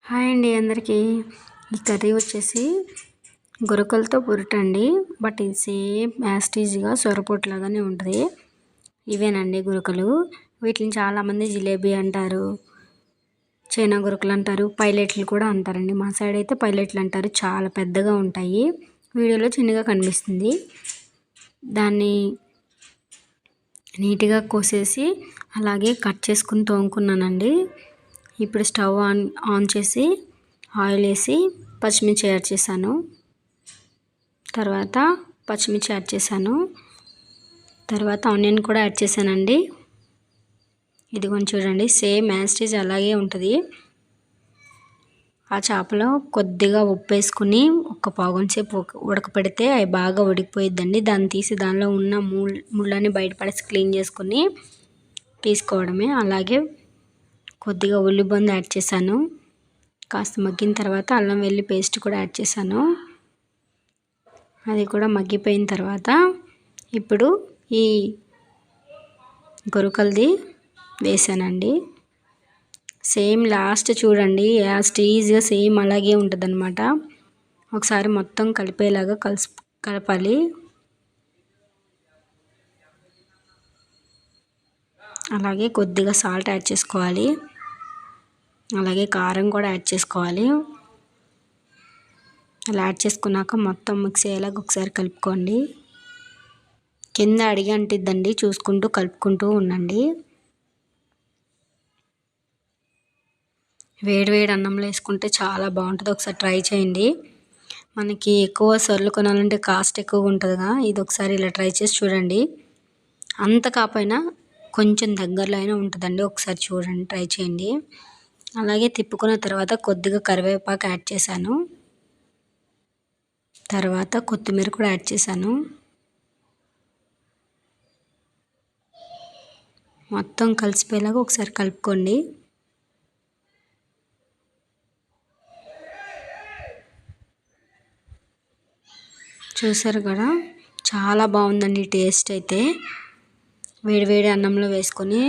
Hi అండి అందరికీ. ఈ కర్రీ వచ్చేసి గొరకలతో పొరుటండి. బట్ ఇది సేమ్ యాస్టీజ్గా సొరపొట్టు లాగానే ఉంటుంది. ఇవేనండి గురకలు. వీటిని చాలామంది జిలేబీ అంటారు, చైనా గురకలు అంటారు, పైలెట్లు కూడా అంటారండి. మా సైడ్ అయితే పైలెట్లు అంటారు. చాలా పెద్దగా ఉంటాయి. వీడియోలో చిన్నగా కనిపిస్తుంది. దాన్ని నీట్గా కోసేసి అలాగే కట్ చేసుకుని తోముకున్నానండి. ఇప్పుడు స్టవ్ ఆన్ చేసి ఆయిల్ వేసి పచ్చిమిర్చి యాడ్ చేశాను. తర్వాత పచ్చిమిర్చి యాడ్ చేశాను. తర్వాత ఆనియన్ కూడా యాడ్ చేశానండి. ఇది కొంచెం చూడండి, సేమ్ యాస్టీజ్ అలాగే ఉంటుంది. ఆ చేపలో కొద్దిగా ఉప్పు వేసుకుని ఒక పావుగంట సేపు ఉడకపెడితే అవి బాగా ఉడికిపోయిద్దండి. దాన్ని తీసి దానిలో ఉన్న ముళ్ళని బయటపడేసి క్లీన్ చేసుకుని తీసుకోవడమే. అలాగే కొద్దిగా ఉల్లిబంద యాడ్ చేశాను. కాస్త మగ్గిన తర్వాత అల్లం వెల్లుల్లి పేస్ట్ కూడా యాడ్ చేశాను. అది కూడా మగ్గిపోయిన తర్వాత ఇప్పుడు ఈ గొరకలది వేసానండి. సేమ్ లాస్ట్ చూడండి, యాస్టీజ్గా సేమ్ అలాగే ఉంటుంది అన్నమాట. ఒకసారి మొత్తం కలిపేలాగా కలపాలి. అలాగే కొద్దిగా సాల్ట్ యాడ్ చేసుకోవాలి. అలాగే కారం కూడా యాడ్ చేసుకోవాలి. అలా యాడ్ చేసుకున్నాక మొత్తం మిక్స్ అయ్యేలాగా ఒకసారి కలుపుకోండి. కింద అడిగి అంటిద్దండి, చూసుకుంటూ కలుపుకుంటూ ఉండండి. వేడి అన్నంలో వేసుకుంటే చాలా బాగుంటుంది. ఒకసారి ట్రై చేయండి. మనకి ఎక్కువ సొరలు కొనాలంటే కాస్ట్ ఎక్కువగా ఉంటుందిగా, ఇది ఒకసారి ఇలా ట్రై చేసి చూడండి. అంత కాకపోయినా కొంచెం దగ్గరలో అయినా ఉంటుందండి. ఒకసారి చూడండి, ట్రై చేయండి. అలాగే తిప్పుకున్న తర్వాత కొద్దిగా కరివేపాకు యాడ్ చేశాను. తర్వాత కొత్తిమీర కూడా యాడ్ చేశాను. మొత్తం కలిసిపోయేలాగా ఒకసారి కలుపుకోండి. చూసారు కదా, చాలా బాగుందండి టేస్ట్ అయితే. వేడి అన్నంలో వేసుకొని